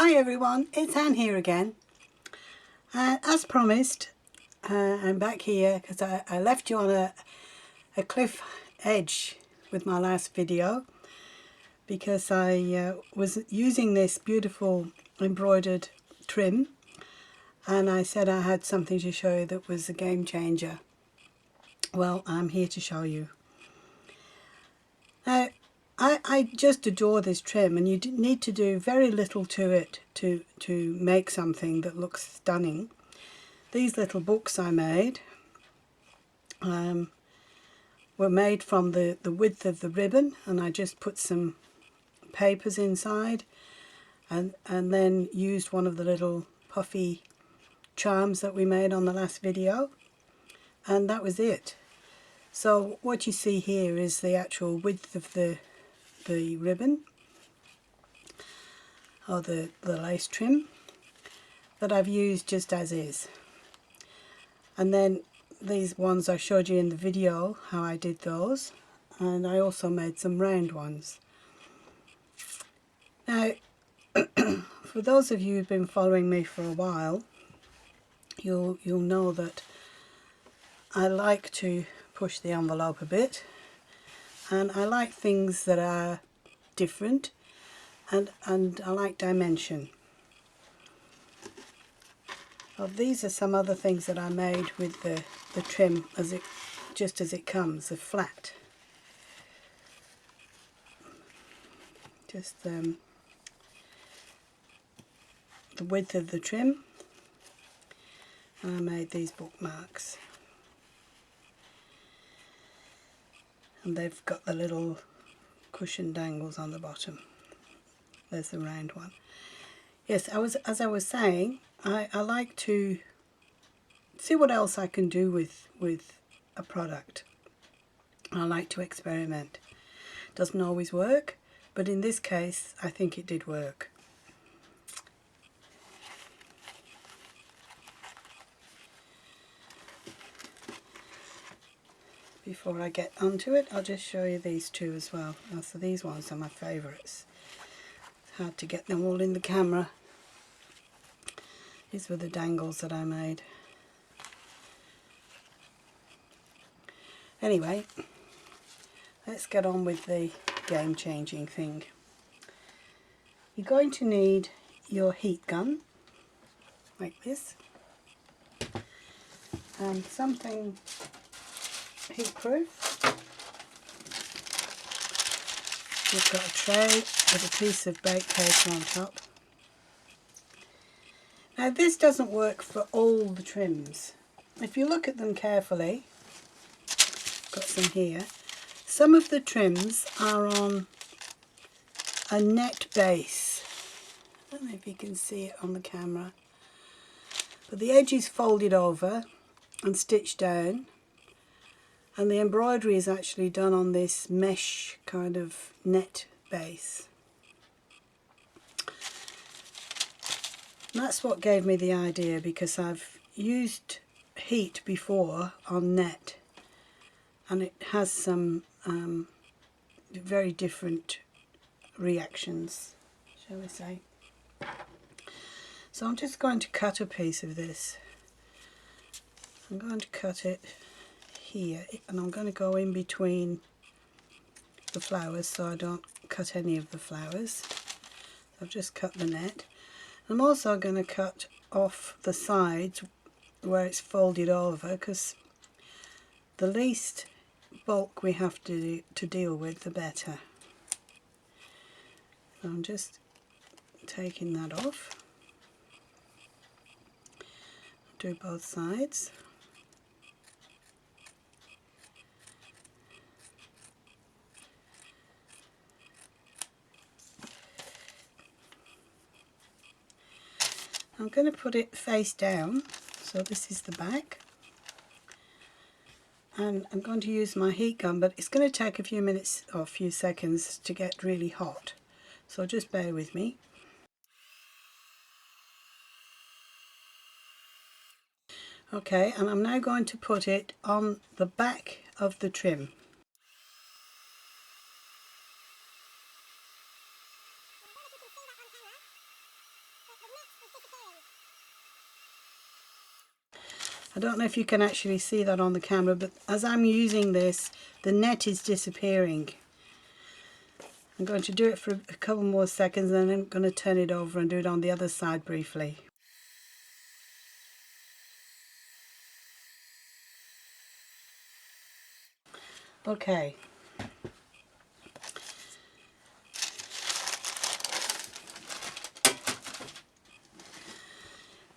Hi everyone, it's Anne here again. As promised, I'm back here because I left you on a cliff edge with my last video because I was using this beautiful embroidered trim and I said I had something to show you that was a game changer. Well, I'm here to show you. Now, I just adore this trim, and you need to do very little to it to make something that looks stunning. These little books I made were made from the width of the ribbon, and I just put some papers inside and then used one of the little puffy charms that we made on the last video, and that was it. So what you see here is the actual width of the ribbon or the lace trim that I've used just as is. And then these ones I showed you in the video how I did those, and I also made some round ones. Now for those of you who've been following me for a while, you'll know that I like to push the envelope a bit, and I like things that are different, and I like dimension. Well, these are some other things that I made with the trim just as it comes, the flat. Just the width of the trim, and I made these bookmarks. And they've got the little cushion dangles on the bottom. There's the round one. Yes, as I was saying, I like to see what else I can do with a product. I like to experiment. Doesn't always work, but in this case I think it did work. Before I get onto it, I'll just show you these two as well. So these ones are my favourites. It's hard to get them all in the camera. These were the dangles that I made. Anyway, let's get on with the game-changing thing. You're going to need your heat gun, like this, and something heat-proof. You've got a tray with a piece of baked paper on top. Now this doesn't work for all the trims. If you look at them carefully, I've got some here, some of the trims are on a net base. I don't know if you can see it on the camera, but the edge is folded over and stitched down, and the embroidery is actually done on this mesh kind of net base. And that's what gave me the idea, because I've used heat before on net and it has some very different reactions, shall we say. So I'm just going to cut a piece of this. I'm going to cut it here, and I'm going to go in between the flowers so I don't cut any of the flowers. So I've just cut the net. I'm also going to cut off the sides where it's folded over, because the least bulk we have to deal with, the better. So I'm just taking that off. Do both sides. I'm going to put it face down, so this is the back, and I'm going to use my heat gun, but it's going to take a few minutes or a few seconds to get really hot, so just bear with me. Okay, and I'm now going to put it on the back of the trim. I don't know if you can actually see that on the camera, but as I'm using this, the net is disappearing. I'm going to do it for a couple more seconds, and then I'm going to turn it over and do it on the other side briefly. Okay.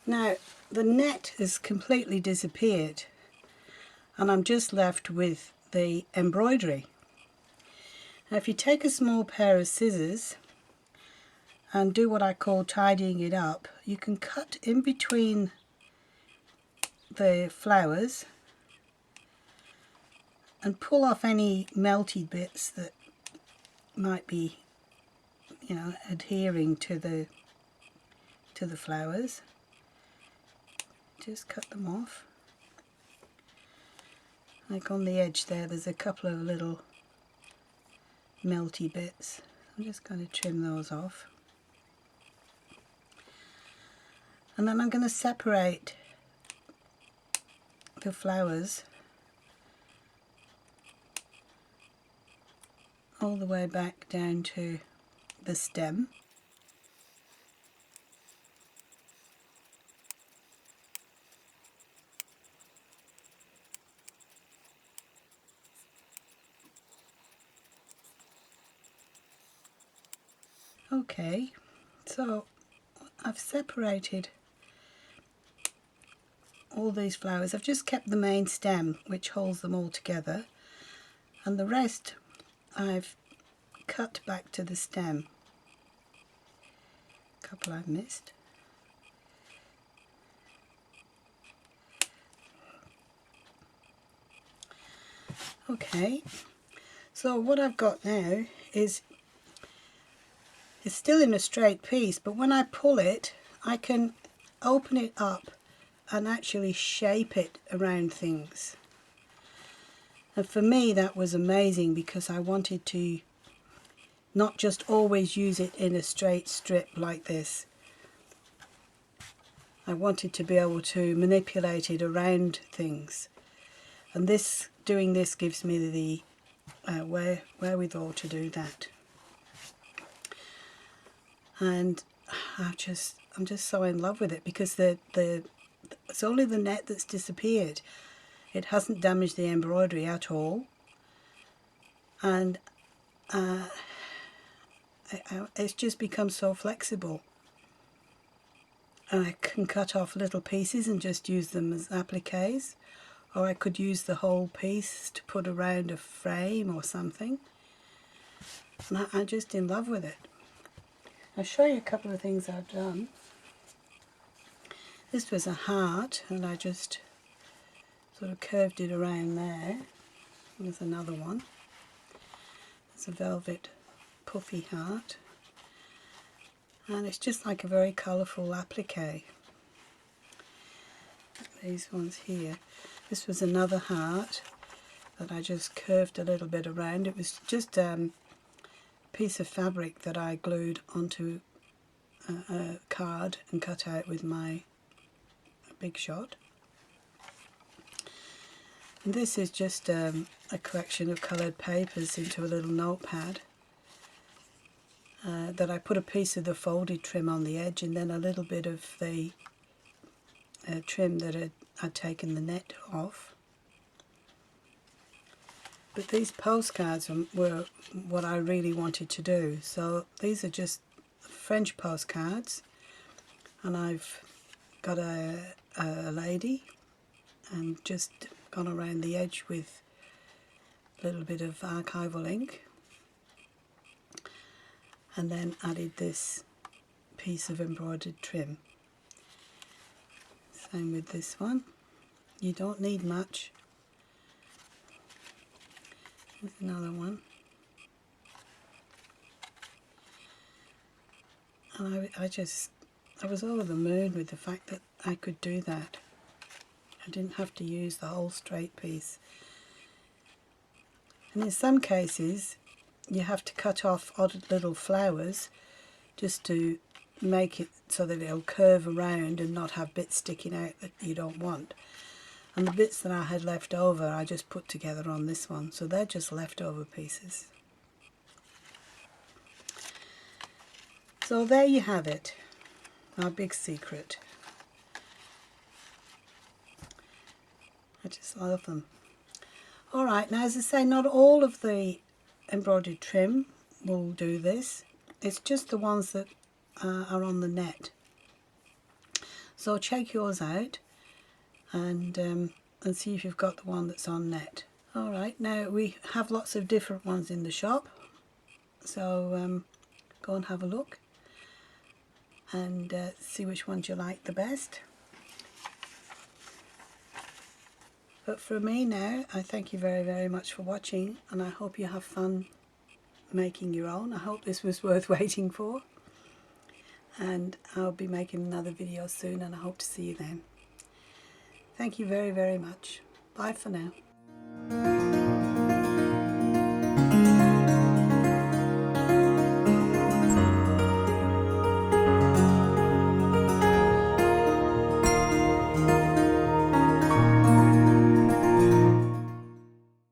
Now, the net has completely disappeared, and I'm just left with the embroidery. Now, if you take a small pair of scissors and do what I call tidying it up, you can cut in between the flowers and pull off any melty bits that might be, you know, adhering to the flowers. Just cut them off. Like on the edge there, there's a couple of little melty bits. I'm just going to trim those off. And then I'm going to separate the flowers all the way back down to the stem. Okay, so I've separated all these flowers. I've just kept the main stem, which holds them all together, and the rest I've cut back to the stem. A couple I've missed. Okay, so what I've got now is it's still in a straight piece, but when I pull it, I can open it up and actually shape it around things. And for me that was amazing, because I wanted to not just always use it in a straight strip like this. I wanted to be able to manipulate it around things. And doing this gives me the wherewithal to do that. And I'm just so in love with it, because it's only the net that's disappeared. It hasn't damaged the embroidery at all, and it's just become so flexible. And I can cut off little pieces and just use them as appliques, or I could use the whole piece to put around a frame or something. And I'm just in love with it. I'll show you a couple of things I've done. This was a heart, and I just sort of curved it around there. There's another one. It's a velvet puffy heart, and it's just like a very colourful applique. These ones here. This was another heart that I just curved a little bit around. It was just piece of fabric that I glued onto a card and cut out with my Big Shot. And this is just a collection of coloured papers into a little notepad that I put a piece of the folded trim on the edge, and then a little bit of the trim that I'd taken the net off. But these postcards were what I really wanted to do. So these are just French postcards, and I've got a lady and just gone around the edge with a little bit of archival ink, and then added this piece of embroidered trim. Same with this one. You don't need much. There's another one. And I was over the moon with the fact that I could do that. I didn't have to use the whole straight piece. And in some cases you have to cut off odd little flowers just to make it so that it'll curve around and not have bits sticking out that you don't want. And the bits that I had left over I just put together on this one, so they're just leftover pieces. So there you have it, our big secret. I just love them. Alright, now as I say, not all of the embroidered trim will do this. It's just the ones that are on the net. So check yours out and see if you've got the one that's on net. Alright, now we have lots of different ones in the shop, so go and have a look and see which ones you like the best. But for me now, I thank you very, very much for watching, and I hope you have fun making your own. I hope this was worth waiting for, and I'll be making another video soon, and I hope to see you then. Thank you very, very much. Bye for now.